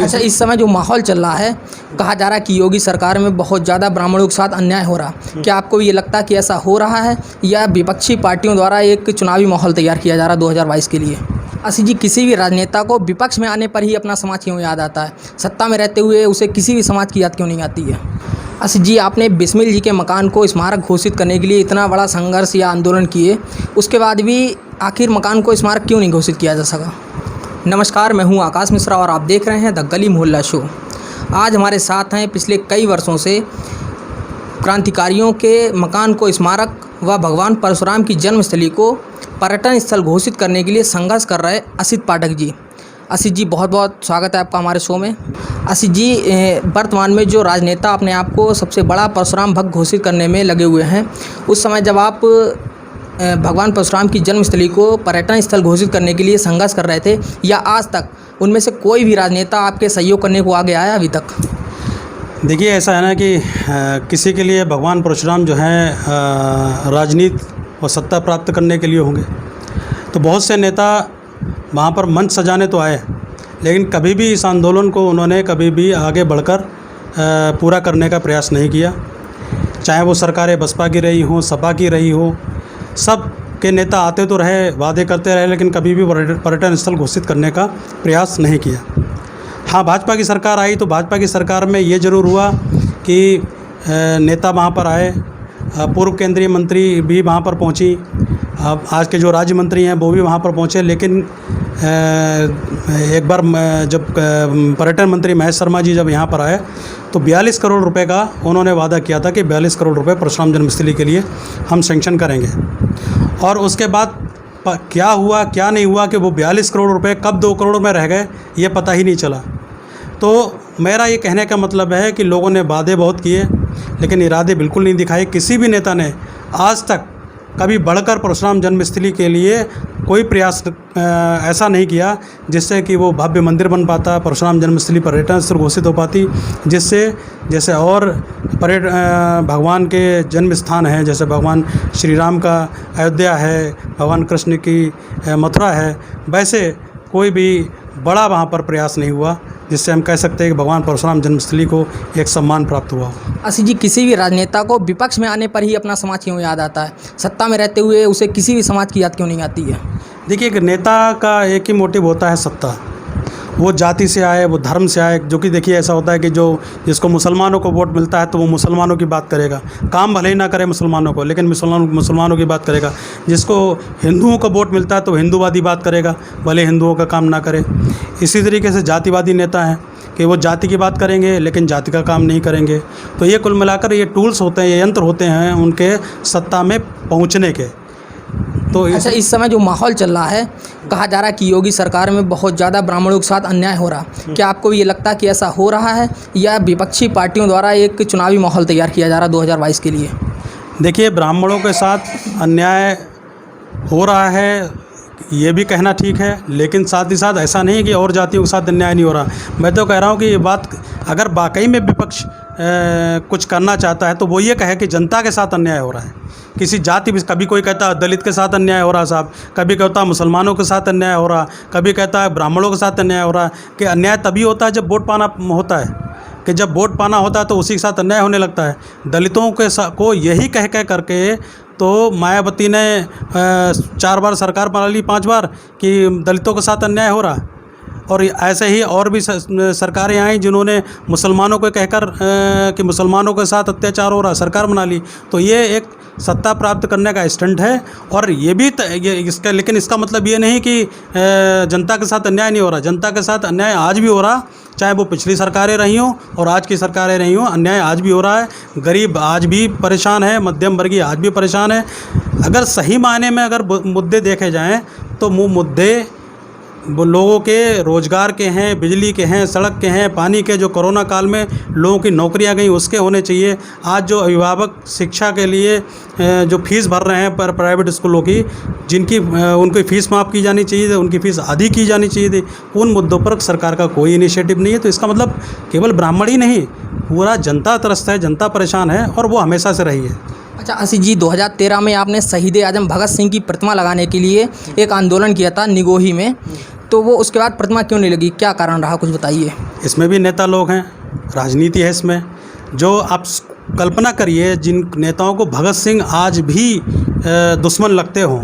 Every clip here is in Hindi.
अच्छा, इस समय जो माहौल चल रहा है, कहा जा रहा है कि योगी सरकार में बहुत ज़्यादा ब्राह्मणों के साथ अन्याय हो रहा। क्या आपको ये लगता है कि ऐसा हो रहा है या विपक्षी पार्टियों द्वारा एक चुनावी माहौल तैयार किया जा रहा है 2022 के लिए? असी जी, किसी भी राजनेता को विपक्ष में आने पर ही अपना समाज क्यों याद आता है? सत्ता में रहते हुए उसे किसी भी समाज की याद क्यों नहीं आती है? असी जी, आपने बिस्मिल जी के मकान को स्मारक घोषित करने के लिए इतना बड़ा संघर्ष या आंदोलन किए, उसके बाद भी आखिर मकान को स्मारक क्यों नहीं घोषित किया जा सका? नमस्कार, मैं हूं आकाश मिश्रा और आप देख रहे हैं द गली मोहल्ला शो। आज हमारे साथ हैं पिछले कई वर्षों से क्रांतिकारियों के मकान को स्मारक व भगवान परशुराम की जन्मस्थली को पर्यटन स्थल घोषित करने के लिए संघर्ष कर रहे असित पाठक जी। असित जी, बहुत बहुत स्वागत है आपका हमारे शो में। असित जी, वर्तमान में जो राजनेता अपने आप को सबसे बड़ा परशुराम भक्त घोषित करने में लगे हुए हैं, उस समय जब आप भगवान परशुराम की जन्मस्थली को पर्यटन स्थल घोषित करने के लिए संघर्ष कर रहे थे, या आज तक उनमें से कोई भी राजनेता आपके सहयोग करने को आगे आया अभी तक? देखिए, ऐसा है ना कि किसी के लिए भगवान परशुराम जो हैं राजनीति और सत्ता प्राप्त करने के लिए होंगे, तो बहुत से नेता वहाँ पर मंच सजाने तो आए, लेकिन कभी भी इस आंदोलन को उन्होंने कभी भी आगे बढ़कर पूरा करने का प्रयास नहीं किया। चाहे वो सरकारें बसपा की रही हों, सपा की रही हो, सब के नेता आते तो रहे, वादे करते रहे, लेकिन कभी भी पर्यटन स्थल घोषित करने का प्रयास नहीं किया। हाँ, भाजपा की सरकार आई तो भाजपा की सरकार में ये ज़रूर हुआ कि नेता वहाँ पर आए, पूर्व केंद्रीय मंत्री भी वहाँ पर पहुँची, आज के जो राज्य मंत्री हैं वो भी वहाँ पर पहुँचे, लेकिन एक बार जब पर्यटन मंत्री महेश शर्मा जी जब यहाँ पर आए तो 42 करोड़ रुपए का उन्होंने वादा किया था कि 42 करोड़ रुपए परशुराम जन्मस्थली के लिए हम सैंक्शन करेंगे। और उसके बाद क्या हुआ क्या नहीं हुआ कि वो 42 करोड़ रुपए कब 2 करोड़ में रह गए, ये पता ही नहीं चला। तो मेरा ये कहने का मतलब है कि लोगों ने वादे बहुत किए, लेकिन इरादे बिल्कुल नहीं दिखाए। किसी भी नेता ने आज तक कभी बढ़कर परशुराम जन्मस्थली के लिए कोई प्रयास ऐसा नहीं किया जिससे कि वो भव्य मंदिर बन पाता, परशुराम जन्मस्थली पर्यटन स्थल घोषित हो पाती, जिससे जैसे और भगवान के जन्म स्थान हैं, जैसे भगवान श्री राम का अयोध्या है, भगवान कृष्ण की मथुरा है, वैसे कोई भी बड़ा वहाँ पर प्रयास नहीं हुआ जिससे हम कह सकते हैं कि भगवान परशुराम जन्मस्थली को एक सम्मान प्राप्त हुआ। असित जी, किसी भी राजनेता को विपक्ष में आने पर ही अपना समाज क्यों याद आता है? सत्ता में रहते हुए उसे किसी भी समाज की याद क्यों नहीं आती है? देखिए, एक नेता का एक ही मोटिव होता है सत्ता। वो जाति से आए, वो धर्म से आए, जो कि देखिए ऐसा होता है कि जिसको मुसलमानों को वोट मिलता है तो वो मुसलमानों की बात करेगा, काम भले ही ना करे मुसलमानों को, लेकिन मुसलमानों की बात करेगा। जिसको हिंदुओं को वोट मिलता है तो हिंदूवादी बात करेगा, भले हिंदुओं का काम ना करे। इसी तरीके से जातिवादी नेता हैं कि वो जाति की बात करेंगे लेकिन जाति का काम नहीं करेंगे। तो ये कुल मिलाकर ये टूल्स होते हैं, ये यंत्र होते हैं उनके सत्ता में पहुँचने के। तो अच्छा, इस समय जो माहौल चल रहा है, कहा जा रहा है कि योगी सरकार में बहुत ज़्यादा ब्राह्मणों के साथ अन्याय हो रहा। क्या आपको ये लगता है कि ऐसा हो रहा है या विपक्षी पार्टियों द्वारा एक चुनावी माहौल तैयार किया जा रहा 2022 के लिए? देखिए, ब्राह्मणों के साथ अन्याय हो रहा है ये भी कहना ठीक है, लेकिन साथ ही साथ ऐसा नहीं है कि और जातियों के साथ अन्याय नहीं हो रहा। मैं तो कह रहा हूँ कि ये बात अगर वाकई में विपक्ष कुछ करना चाहता है तो वो ये कहे कि जनता के साथ अन्याय हो रहा है। किसी जाति भी, कभी कोई कहता है दलित के साथ अन्याय हो रहा साहब, कभी कहता है मुसलमानों के साथ अन्याय हो रहा, कभी कहता है ब्राह्मणों के साथ अन्याय हो रहा। कि अन्याय तभी होता है जब वोट पाना होता है, कि जब वोट पाना होता है तो उसी के साथ अन्याय होने लगता है। दलितों के को यही कह करके तो मायावती ने 4 बार सरकार बना ली, 5 बार, कि दलितों के साथ अन्याय हो रहा। और ऐसे ही और भी सरकारें आई जिन्होंने मुसलमानों को कहकर कि मुसलमानों के साथ अत्याचार हो रहा, सरकार बना ली। तो ये एक सत्ता प्राप्त करने का स्टंट है। और ये भी लेकिन इसका मतलब ये नहीं कि जनता के साथ अन्याय नहीं हो रहा। जनता के साथ अन्याय आज भी हो रहा, चाहे वो पिछली सरकारें रही हों और आज की सरकारें रही हों, अन्याय आज भी हो रहा है। गरीब आज भी परेशान है, मध्यम वर्गीय आज भी परेशान है। अगर सही मायने में अगर मुद्दे देखे जाएँ तो वो मुद्दे वो लोगों के रोज़गार के हैं, बिजली के हैं, सड़क के हैं, पानी के, जो कोरोना काल में लोगों की नौकरियां गई उसके होने चाहिए। आज जो अभिभावक शिक्षा के लिए जो फीस भर रहे हैं पर प्राइवेट स्कूलों की, जिनकी उनकी फ़ीस माफ़ की जानी चाहिए थी, उनकी फ़ीस आधी की जानी चाहिए थी, उन मुद्दों पर सरकार का कोई इनिशिएटिव नहीं है। तो इसका मतलब केवल ब्राह्मण ही नहीं, पूरा जनता त्रस्त है, जनता परेशान है, और वो हमेशा से रही है। अच्छा असित जी, 2013 में आपने शहीद आजम भगत सिंह की प्रतिमा लगाने के लिए एक आंदोलन किया था निगोही में, तो वो उसके बाद प्रतिमा क्यों नहीं लगी, क्या कारण रहा, कुछ बताइए। इसमें भी नेता लोग हैं, राजनीति है इसमें। जो आप कल्पना करिए, जिन नेताओं को भगत सिंह आज भी दुश्मन लगते हों,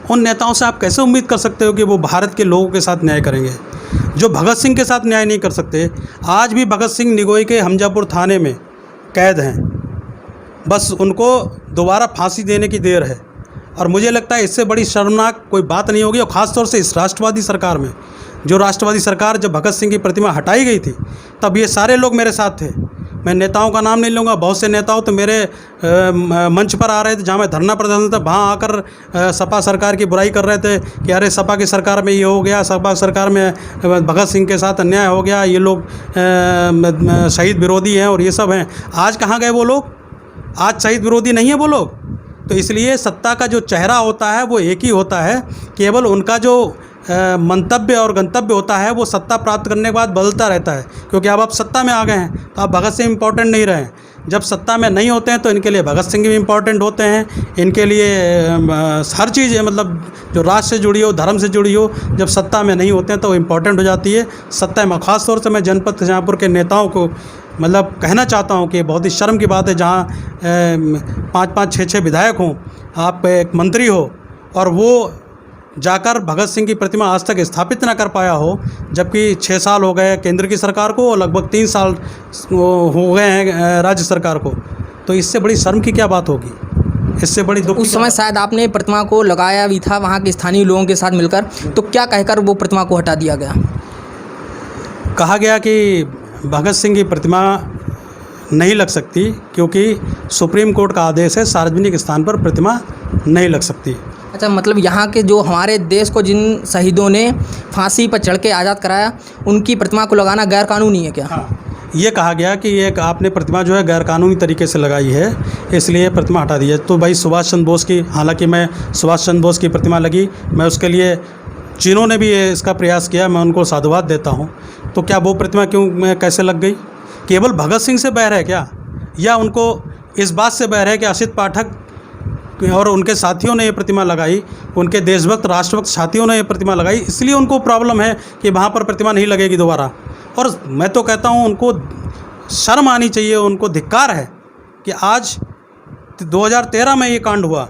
उन नेताओं से आप कैसे उम्मीद कर सकते हो कि वो भारत के लोगों के साथ न्याय करेंगे। जो भगत सिंह के साथ न्याय नहीं कर सकते, आज भी भगत सिंह निगोई के हमजापुर थाने में कैद हैं, बस उनको दोबारा फांसी देने की देर है। और मुझे लगता है इससे बड़ी शर्मनाक कोई बात नहीं होगी। और ख़ास तौर से इस राष्ट्रवादी सरकार में, जो राष्ट्रवादी सरकार जब भगत सिंह की प्रतिमा हटाई गई थी, तब ये सारे लोग मेरे साथ थे। मैं नेताओं का नाम नहीं लूँगा, बहुत से नेताओं तो मेरे मंच पर आ रहे थे, जहाँ मैं धरना प्रदर्शन था, वहाँ आकर सपा सरकार की बुराई कर रहे थे कि अरे सपा की सरकार में ये हो गया, सपा सरकार में भगत सिंह के साथ अन्याय हो गया, ये लोग शहीद विरोधी हैं और ये सब हैं। आज कहाँ गए वो लोग? आज शहीद विरोधी नहीं है वो लोग। तो इसलिए सत्ता का जो चेहरा होता है वो एक ही होता है, केवल उनका जो मंतव्य और गंतव्य होता है वो सत्ता प्राप्त करने के बाद बदलता रहता है। क्योंकि अब आप सत्ता में आ गए हैं तो आप भगत सिंह इम्पोर्टेंट नहीं रहे। जब सत्ता में नहीं होते हैं तो इनके लिए भगत सिंह भी इम्पोर्टेंट होते हैं। इनके लिए हर चीज़ है, मतलब जो राष्ट्र से जुड़ी हो, धर्म से जुड़ी हो, जब सत्ता में नहीं होते हैं तो इम्पोर्टेंट हो जाती है सत्ता में। ख़ास तौर से मैं जनपद शाहजहाँपुर के नेताओं को मतलब कहना चाहता हूँ कि बहुत ही शर्म की बात है, जहाँ 5-5, 6-6 विधायक हों, आप एक मंत्री हो और वो जाकर भगत सिंह की प्रतिमा आज तक स्थापित ना कर पाया हो, जबकि 6 साल हो गए केंद्र की सरकार को और लगभग 3 साल हो गए हैं राज्य सरकार को। तो इससे बड़ी शर्म की क्या बात होगी, इससे बड़ी दुख। उस समय शायद आपने प्रतिमा को लगाया भी था वहाँ के स्थानीय लोगों के साथ मिलकर, तो क्या कहकर वो प्रतिमा को हटा दिया गया? कहा गया कि भगत सिंह की प्रतिमा नहीं लग सकती क्योंकि सुप्रीम कोर्ट का आदेश है, सार्वजनिक स्थान पर प्रतिमा नहीं लग सकती। अच्छा, मतलब यहाँ के जो हमारे देश को जिन शहीदों ने फांसी पर चढ़ के आज़ाद कराया, उनकी प्रतिमा को लगाना गैरकानूनी है क्या? हाँ, ये कहा गया कि ये आपने प्रतिमा जो है गैरकानूनी तरीके से लगाई है, इसलिए प्रतिमा हटा दी है। तो भाई सुभाष चंद्र बोस की, हालांकि मैं सुभाष चंद्र बोस की प्रतिमा लगी, मैं उसके लिए जिन्होंने भी इसका प्रयास किया मैं उनको साधुवाद देता हूँ। तो क्या वो प्रतिमा क्यों कैसे लग गई? केवल भगत सिंह से बैर है क्या, या उनको इस बात से बैर है कि असित पाठक और उनके साथियों ने ये प्रतिमा लगाई, उनके देशभक्त राष्ट्रभक्त साथियों ने ये प्रतिमा लगाई, इसलिए उनको प्रॉब्लम है कि वहाँ पर प्रतिमा नहीं लगेगी दोबारा? और मैं तो कहता हूँ उनको शर्म आनी चाहिए, उनको धिक्कार है कि आज 2013 में ये कांड हुआ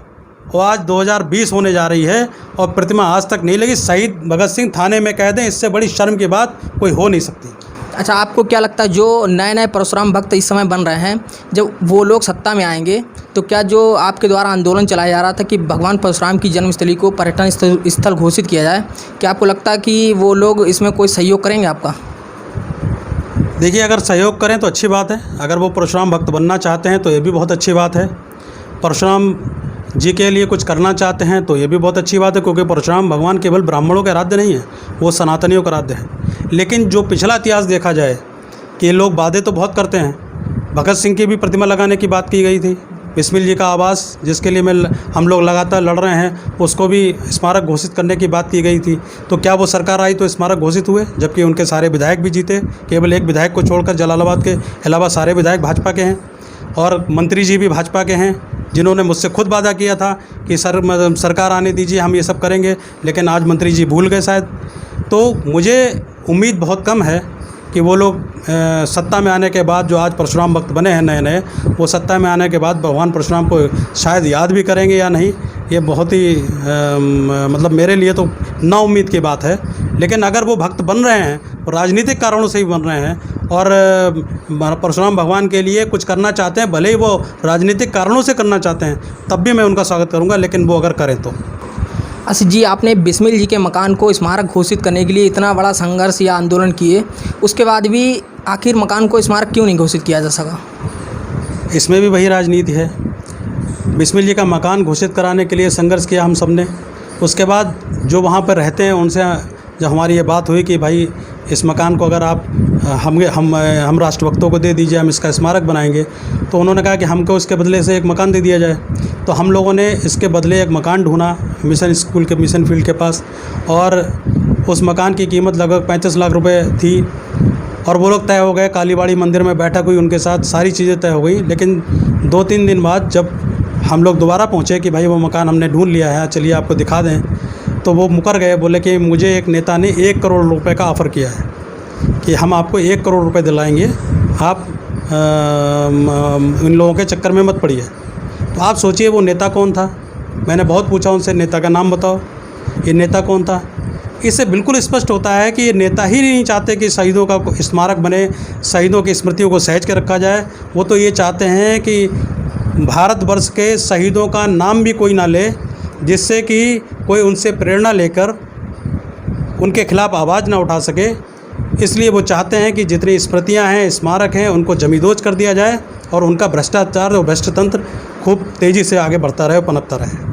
और आज 2020 होने जा रही है और प्रतिमा आज तक नहीं लगी। शहीद भगत सिंह थाने में कह दें, इससे बड़ी शर्म की बात कोई हो नहीं सकती। अच्छा, आपको क्या लगता है जो नए नए परशुराम भक्त इस समय बन रहे हैं, जब वो लोग सत्ता में आएंगे तो क्या जो आपके द्वारा आंदोलन चलाया जा रहा था कि भगवान परशुराम की जन्मस्थली को पर्यटन स्थल घोषित किया जाए, क्या आपको लगता है कि वो लोग इसमें कोई सहयोग करेंगे आपका? देखिए, अगर सहयोग करें तो अच्छी बात है, अगर वो परशुराम भक्त बनना चाहते हैं तो ये भी बहुत अच्छी बात है। परशुराम जी के लिए कुछ करना चाहते हैं तो ये भी बहुत अच्छी बात है, क्योंकि परशुराम भगवान केवल ब्राह्मणों के आराध्य नहीं है, वो सनातनियों का आराध्य है। लेकिन जो पिछला इतिहास देखा जाए कि ये लोग वादे तो बहुत करते हैं। भगत सिंह की भी प्रतिमा लगाने की बात की गई थी, बिस्मिल जी का आवास जिसके लिए हम लोग लगातार लड़ रहे हैं, उसको भी स्मारक घोषित करने की बात की गई थी। तो क्या वो सरकार आई तो स्मारक घोषित हुए, जबकि उनके सारे विधायक भी जीते? केवल एक विधायक को छोड़कर जलालाबाद के अलावा सारे विधायक भाजपा के हैं और मंत्री जी भी भाजपा के हैं, जिन्होंने मुझसे खुद वादा किया था कि सरकार आने दीजिए, हम ये सब करेंगे, लेकिन आज मंत्री जी भूल गए शायद। तो मुझे उम्मीद बहुत कम है कि वो लोग सत्ता में आने के बाद, जो आज परशुराम भक्त बने हैं नए नए, वो सत्ता में आने के बाद भगवान परशुराम को शायद याद भी करेंगे या नहीं, ये बहुत ही मतलब मेरे लिए तो नाउम्मीद की बात है। लेकिन अगर वो भक्त बन रहे हैं, राजनीतिक कारणों से ही बन रहे हैं और परशुराम भगवान के लिए कुछ करना चाहते हैं, भले ही वो राजनीतिक कारणों से करना चाहते हैं, तब भी मैं उनका स्वागत करूँगा, लेकिन वो अगर करें तो। अच्छा जी, आपने बिस्मिल जी के मकान को स्मारक घोषित करने के लिए इतना बड़ा संघर्ष या आंदोलन किए, उसके बाद भी आखिर मकान को स्मारक क्यों नहीं घोषित किया जा सका? इसमें भी वही राजनीति है। बिस्मिल जी का मकान घोषित कराने के लिए संघर्ष किया हम सब ने। उसके बाद जो वहाँ पर रहते हैं उनसे जब हमारी ये बात हुई कि भाई इस मकान को अगर आप हम राष्ट्रभक्तों को दे दीजिए, हम इसका स्मारक बनाएंगे, तो उन्होंने कहा कि हमको इसके बदले से एक मकान दे दिया जाए। तो हम लोगों ने इसके बदले एक मकान ढूंढा मिशन स्कूल के मिशन फील्ड के पास, और उस मकान की कीमत लगभग 35 लाख रुपए थी। और वो लोग तय हो गए, कालीबाड़ी मंदिर में बैठक हुई उनके साथ, सारी चीज़ें तय हो गई। लेकिन 2-3 दिन बाद जब हम लोग दोबारा पहुँचे कि भाई वो मकान हमने ढूंढ लिया है, चलिए आपको दिखा दें, तो वो मुकर गए, बोले कि मुझे एक नेता ने 1 करोड़ रुपए का ऑफ़र किया है कि हम आपको 1 करोड़ रुपए दिलाएंगे, आप इन लोगों के चक्कर में मत पड़िए। तो आप सोचिए वो नेता कौन था। मैंने बहुत पूछा उनसे, नेता का नाम बताओ, ये नेता कौन था। इससे बिल्कुल स्पष्ट होता है कि ये नेता ही नहीं चाहते कि शहीदों का स्मारक बने, शहीदों की स्मृतियों को सहेज के रखा जाए। वो तो ये चाहते हैं कि भारतवर्ष के शहीदों का नाम भी कोई ना ले, जिससे कि कोई उनसे प्रेरणा लेकर उनके खिलाफ़ आवाज़ ना उठा सके। इसलिए वो चाहते हैं कि जितनी स्मृतियां हैं, स्मारक हैं, उनको जमींदोज कर दिया जाए और उनका भ्रष्टाचार और भ्रष्ट तंत्र खूब तेज़ी से आगे बढ़ता रहे और पनपता रहे।